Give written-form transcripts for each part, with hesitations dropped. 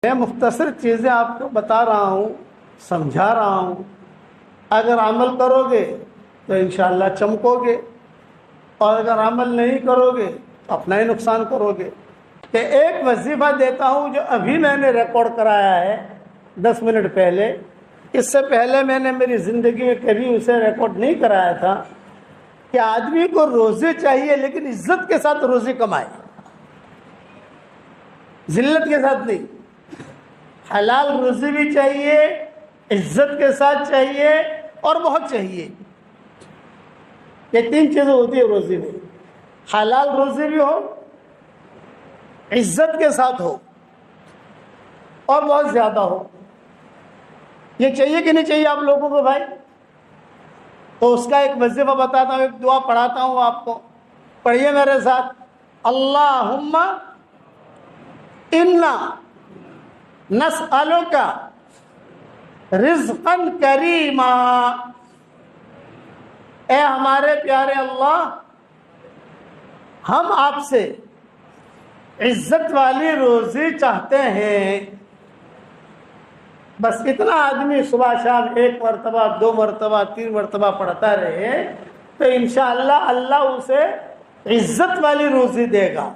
میں مختصر چیزیں آپ کو بتا رہا ہوں، سمجھا رہا ہوں، اگر عمل کرو گے تو انشاءاللہ چمکو گے، اور اگر عمل نہیں کرو گے تو اپنا ہی نقصان کرو گے۔ کہ ایک وظیفہ دیتا ہوں جو ابھی میں نے ریکارڈ کرایا ہے 10 منٹ پہلے، اس سے پہلے میں نے میری زندگی میں کبھی اسے ریکارڈ نہیں کرایا تھا، کہ آدمی کو روزی چاہیے لیکن عزت کے ساتھ روزی کمائے، ذلت کے ساتھ نہیں۔ حلال روزی بھی چاہیے، عزت کے ساتھ چاہیے، اور بہت چاہیے۔ یہ 3 چیزیں ہوتی ہے روزی میں، حلال روزی بھی ہو، عزت کے ساتھ ہو، اور بہت زیادہ ہو۔ یہ چاہیے کہ نہیں چاہیے آپ لوگوں کو بھائی؟ تو اس کا ایک وظیفہ بتاتا ہوں، ایک دعا پڑھاتا ہوں آپ کو، پڑھیے میرے ساتھ۔ اللہم انا نسألک رزقا کریما، اے ہمارے پیارے اللہ، ہم آپ سے عزت والی روزی چاہتے ہیں۔ بس اتنا آدمی صبح شام 1 مرتبہ 2 مرتبہ 3 مرتبہ پڑھتا رہے تو انشاءاللہ اللہ اسے عزت والی روزی دے گا،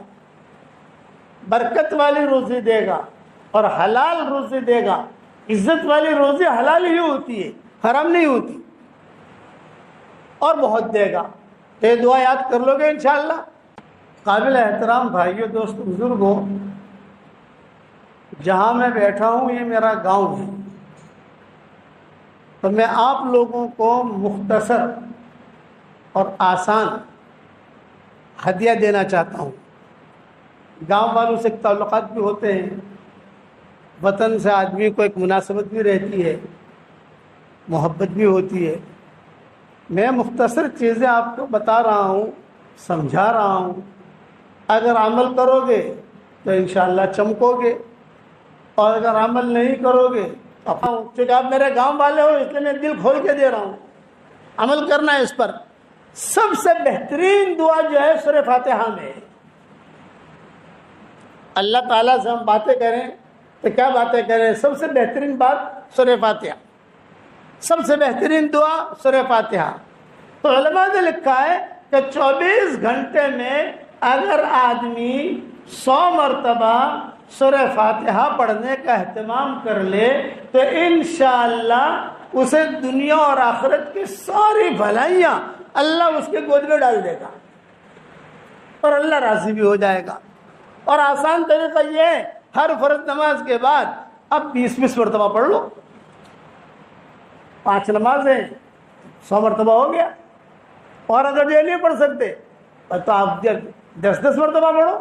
برکت والی روزی دے گا، اور حلال روزی دے گا۔ عزت والی روزی حلال ہی ہوتی ہے، حرام نہیں ہوتی، اور بہت دے گا۔ یہ دعا یاد کر لو گے انشاءاللہ۔ قابل احترام بھائیو، دوست، بزرگوں، جہاں میں بیٹھا ہوں یہ میرا گاؤں ہے، تو میں آپ لوگوں کو مختصر اور آسان ہدیہ دینا چاہتا ہوں۔ گاؤں والوں سے تعلقات بھی ہوتے ہیں، وطن سے آدمی کو ایک مناسبت بھی رہتی ہے، محبت بھی ہوتی ہے۔ میں مختصر چیزیں آپ کو بتا رہا ہوں، سمجھا رہا ہوں، اگر عمل کرو گے تو انشاءاللہ چمکو گے، اور اگر عمل نہیں کرو گے چونکہ آپ میرے گاؤں والے ہو اس لیے میں دل کھول کے دے رہا ہوں، عمل کرنا ہے اس پر۔ سب سے بہترین دعا جو ہے سورہ فاتحہ میں ہے۔ اللہ تعالیٰ سے ہم باتیں کریں تو کیا باتیں کریں؟ سب سے بہترین بات سورہ فاتحہ، سب سے بہترین دعا سورہ فاتحہ۔ تو علماء نے لکھا ہے کہ 24 گھنٹے میں اگر آدمی 100 مرتبہ سورہ فاتحہ پڑھنے کا اہتمام کر لے تو انشاءاللہ اسے دنیا اور آخرت کی ساری بھلائیاں اللہ اس کے گود میں ڈال دے گا، اور اللہ راضی بھی ہو جائے گا۔ اور آسان طریقہ یہ ہے، ہر فرض نماز کے بعد اب 20 مرتبہ پڑھ لو۔ 5 نمازیں 100 مرتبہ ہو گیا، اور اگر یہ نہیں پڑھ سکتے تو آپ 10 مرتبہ پڑھو،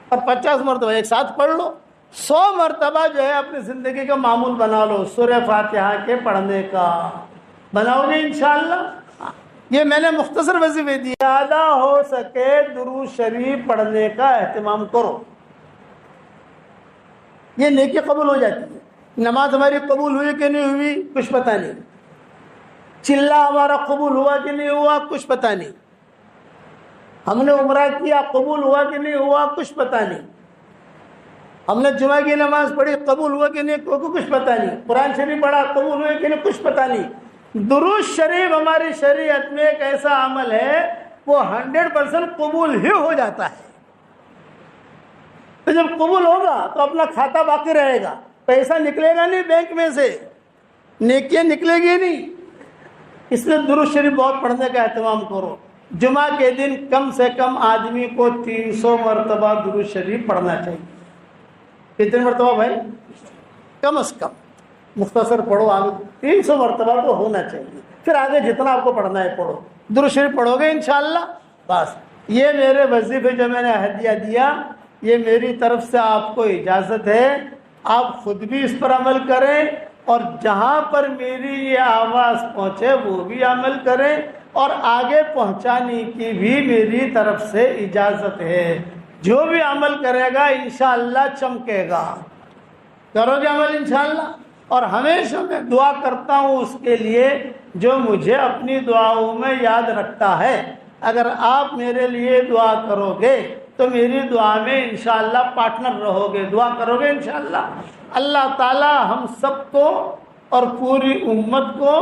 اور 50 مرتبہ ایک ساتھ پڑھ لو۔ 100 مرتبہ جو ہے اپنی زندگی کا معمول بنا لو سورہ فاتحہ کے پڑھنے کا، بناؤ گے انشاءاللہ۔ یہ میں نے مختصر وظیفے دی، زیادہ ہو سکے درود شریف پڑھنے کا اہتمام کرو، یہ نیکی قبول ہو جاتی ہے۔ نماز ہماری قبول ہوئی کہ نہیں ہوئی کچھ پتہ نہیں، چلہ ہمارا قبول ہوا کہ نہیں ہوا کچھ پتہ نہیں، ہم نے عمرہ کیا قبول ہوا کہ نہیں ہوا کچھ پتہ نہیں، ہم نے جمعہ کی نماز پڑھی قبول ہوا کہ نہیں کچھ پتہ نہیں، قرآن شریف پڑھا قبول ہوئے کہ نہیں کچھ پتہ نہیں۔ درود شریف ہماری شریعت میں ایک ایسا عمل ہے وہ 100% قبول ہی ہو جاتا ہے۔ تو جب قبول ہوگا تو اپنا کھاتا باقی رہے گا، پیسہ نکلے گا نہیں بینک میں سے، نیکیاں نکلے گی نہیں۔ اس لیے درود شریف بہت پڑھنے کا اہتمام کرو۔ جمعہ کے دن کم سے کم آدمی کو 300 مرتبہ درود شریف پڑھنا چاہیے۔ کتنے مرتبہ بھائی؟ کم از کم، مختصر پڑھو، آگے 300 مرتبہ تو ہونا چاہیے، پھر آگے جتنا آپ کو پڑھنا ہے پڑھو، درود شریف پڑھو گے انشاءاللہ۔ بس یہ میرے وظیفے جو میں نے ہدیہ دیا، یہ میری طرف سے آپ کو اجازت ہے، آپ خود بھی اس پر عمل کریں، اور جہاں پر میری یہ آواز پہنچے وہ بھی عمل کریں، اور آگے پہنچانے کی بھی میری طرف سے اجازت ہے۔ جو بھی عمل کرے گا انشاءاللہ چمکے گا۔ کرو گے عمل انشاءاللہ؟ اور ہمیشہ میں دعا کرتا ہوں اس کے لیے جو مجھے اپنی دعاؤں میں یاد رکھتا ہے۔ اگر آپ میرے لیے دعا کرو گے تو میری دعا میں انشاءاللہ پارٹنر رہو گے، دعا کرو گے انشاءاللہ۔ اللہ تعالی ہم سب کو اور پوری امت کو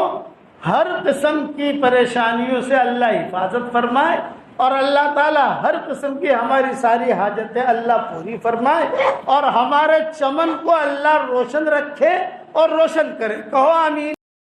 ہر قسم کی پریشانیوں سے اللہ حفاظت فرمائے، اور اللہ تعالی ہر قسم کی ہماری ساری حاجتیں اللہ پوری فرمائے، اور ہمارے چمن کو اللہ روشن رکھے اور روشن کرے۔ کہو آمین۔